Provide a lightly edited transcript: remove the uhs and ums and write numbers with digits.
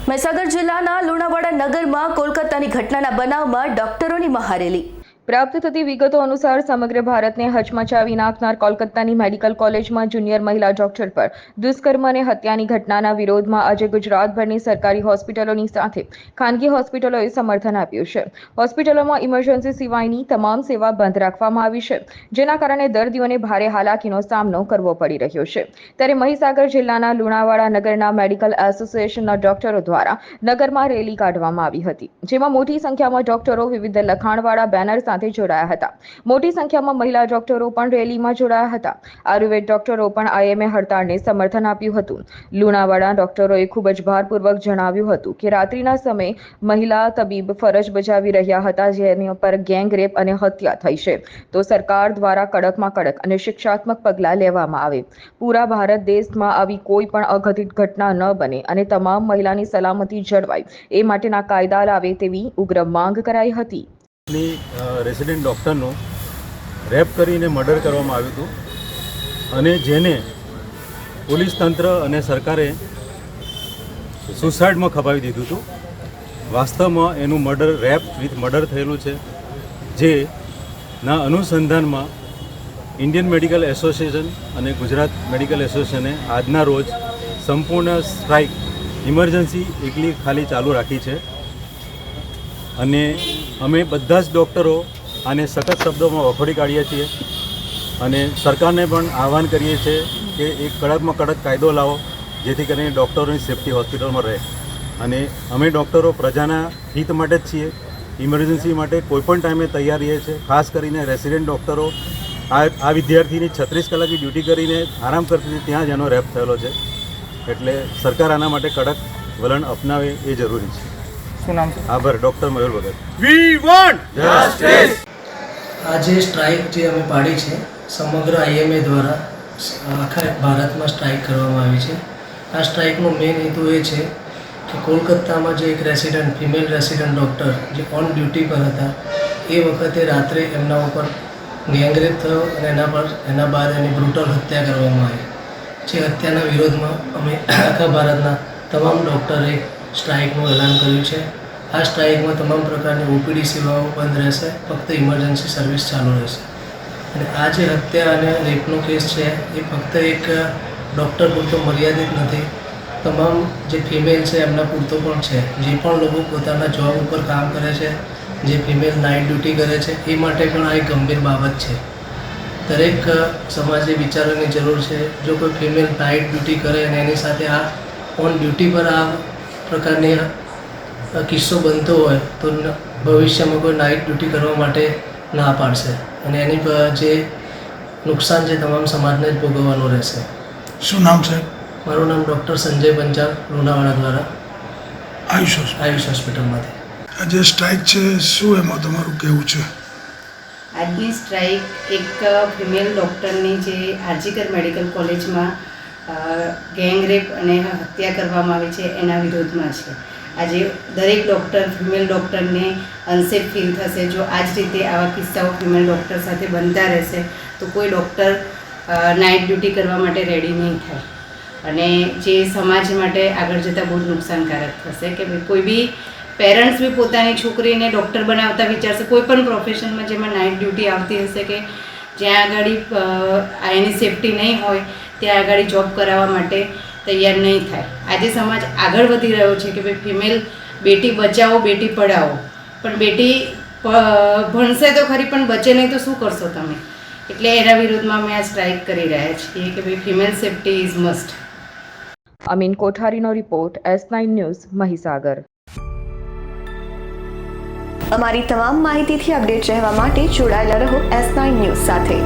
મહીસાગર જિલ્લાના લુણાવાડા નગરમાં કોલકાતાની ઘટનાના બનાવમાં ડોક્ટરોની મહારેલી। પ્રાપ્ત થતી વિગતો અનુસાર સમગ્ર ભારતને હચમચાવી નાખનાર કોલકાતાની મેડિકલ કોલેજમાં જુનિયર મહિલા ડોક્ટર પર દુષ્કર્મ અને હત્યાની ઘટનાના વિરોધમાં આજે ગુજરાતભરની સરકારી હોસ્પિટલોની સાથે ખાનગી હોસ્પિટલોએ સમર્થન આપ્યું છે। હોસ્પિટલોમાં ઇમરજન્સી સિવાયની તમામ સેવા બંધ રાખવામાં આવી છે, જેના કારણે દર્દીઓને ભારે હાલાકીનો સામનો કરવો પડી રહ્યો છે। ત્યારે મહીસાગર જિલ્લાના લુણાવાડા નગરના મેડિકલ એસોસિએશનના ડોક્ટરો દ્વારા નગરમાં રેલી કાઢવામાં આવી હતી, જેમાં મોટી સંખ્યામાં ડોક્ટરો વિવિધ લખાણવાળા બેનર સાથે જોડાયા હતા। મોટી સંખ્યામાં મહિલા ડોક્ટરો પણ રેલીમાં જોડાયા હતા। આયુર્વેદ ડોક્ટરો પણ આઈએમએ હડતાળને સમર્થન આપ્યું હતું। લુણાવાડા ડોક્ટરોએ ખૂબ જ ભારપૂર્વક જણાવ્યું હતું કે રાત્રિના સમયે મહિલા તબીબ ફરજ બજાવી રહ્યા હતા, જેની પર ગેંગરેપ અને હત્યા થઈ છે, તો સરકાર દ્વારા કડકમાં કડક અને શિક્ષાત્મક પગલાં લેવામાં આવે। પૂરા ભારત દેશમાં આવી કોઈ પણ અઘટિત ઘટના ન બને અને તમામ મહિલાની સલામતી જળવાય એ માટેના કાયદા લાવે તેવી ઉગ્ર માંગ કરાઈ હતી। રેસિડેન્ટ ડૉક્ટરનું રેપ કરીને મર્ડર કરવામાં આવ્યું હતું અને જેને પોલીસ તંત્ર અને સરકારે સુસાઇડમાં ખપાવી દીધું હતું। વાસ્તવમાં એનું મર્ડર રેપ વિથ મર્ડર થયેલું છે, જેના અનુસંધાનમાં ઇન્ડિયન મેડિકલ એસોસિએશન અને ગુજરાત મેડિકલ એસોસિએશને આજના રોજ સંપૂર્ણ સ્ટ્રાઇક ઇમરજન્સી એકલી ખાલી ચાલુ રાખી છે અને અમે બધા જ ડૉક્ટરો આને સખત શબ્દોમાં વખોડી કાઢીએ છીએ અને સરકારને પણ આહવાન કરીએ છીએ કે એક કડકમાં કડક કાયદો લાવો, જેથી કરીને ડૉક્ટરોની સેફટી હોસ્પિટલમાં રહે। અને અમે ડૉક્ટરો પ્રજાના હિત માટે જ છીએ, ઇમરજન્સી માટે કોઈપણ ટાઈમે તૈયાર રહીએ છીએ। ખાસ કરીને રેસિડેન્ટ ડૉક્ટરો આ વિદ્યાર્થીની 36 કલાકની ડ્યુટી કરીને આરામ કરતી હતી, ત્યાં જ એનો રેપ થયેલો છે, એટલે સરકાર આના માટે કડક વલણ અપનાવે એ જરૂરી છે। આભાર। Doctor Mayur Bhagat. We want justice. આજે સ્ટ્રાઇક જે અમે પાડી છે, સમગ્ર આઈએમએ દ્વારા આખા ભારતમાં સ્ટ્રાઇક કરવામાં આવી છે। આ સ્ટ્રાઇકનો મેઇન હેતુ એ છે કે કોલકાતામાં જે એક ફિમેલ રેસિડન્ટ ડૉક્ટર જે ઓન ડ્યુટી પર હતા, એ વખતે રાત્રે એમના ઉપર ગેંગરેપ થયો અને એના બાદ એની બ્રુટલ હત્યા કરવામાં આવી। જે હત્યાના વિરોધમાં અમે આખા ભારતના તમામ ડૉક્ટરે સ્ટ્રાઇકનું એલાન કર્યું છે। આ સ્ટ્રાઇકમાં તમામ પ્રકારની ઓપીડી સેવાઓ બંધ રહેશે, ફક્ત ઇમરજન્સી સર્વિસ ચાલુ રહેશે। અને આ જે હત્યા અને રેપનો કેસ છે એ ફક્ત એક ડૉક્ટર પૂરતો મર્યાદિત નથી, તમામ જે ફિમેલ છે એમના પૂરતો પણ છે। જે પણ લોકો પોતાના જોબ ઉપર કામ કરે છે, જે ફિમેલ નાઇટ ડ્યુટી કરે છે, એ માટે પણ આ એક ગંભીર બાબત છે। દરેક સમાજે વિચારવાની જરૂર છે। જો કોઈ ફિમેલ નાઇટ ડ્યુટી કરે અને એની સાથે આ ઓન ડ્યુટી પર આ પ્રકારની કિસ્સો બનતો હોય તો ભવિષ્યમાં કોઈ નાઇટ ડ્યુટી કરવા માટે ના પાડશે અને એની જે નુકસાન છે તમામ સમાજને જ ભોગવવાનું રહેશે। શું નામ છે? મારું નામ ડૉક્ટર સંજય પંચાલ, લુણાવાડા દ્વારા આયુષ હોસ્પિટલમાંથી। આ જે સ્ટ્રાઇક છે, શું એમાં તમારું કહેવું છે? આજની સ્ટ્રાઇક એક ફિમેલ ડૉક્ટરની જે આરજીકર મેડિકલ કોલેજમાં ગેંગરેપ અને હત્યા કરવામાં આવી છે એના વિરોધમાં છે। આજે દરેક ડૉક્ટર ફિમેલ ડૉક્ટરને અનસેફ ફીલ થશે જો આ જ રીતે આવા કિસ્સાઓ ફિમેલ ડૉક્ટર સાથે બનતા રહેશે તો કોઈ ડૉક્ટર નાઇટ ડ્યુટી કરવા માટે રેડી નહીં થાય અને જે સમાજ માટે આગળ જતાં બહુ જ નુકસાનકારક થશે કે કોઈ બી પેરેન્ટ્સ બી પોતાની છોકરીને ડૉક્ટર બનાવતા વિચારશે, કોઈ પણ પ્રોફેશનમાં જેમાં નાઇટ ડ્યુટી આવતી હશે કે જ્યાં આગળ એની સેફટી નહીં હોય ત્યાં આગળ જોબ કરાવવા માટે તૈયાર નહીં થાય। આજે સમાજ આગળ વધી રહ્યો છે કે ભાઈ ફિમેલ બેટી બચાવો બેટી પઢાઓ, પણ બેટી ભણશે તો ખરી પણ બચે નહીં તો શું કરશો તમે? એટલે એના વિરુદ્ધમાં અમે આ સ્ટ્રાઇક કરી રહ્યા છીએ કે ભાઈ female safety is must. Amin કોઠારીનો રિપોર્ટ, S9 ન્યૂઝ, મહીસાગર। અમારી તમામ માહિતીથી અપડેટ રહેવા માટે જોડાયેલા રહો S9 ન્યૂઝ સાથે।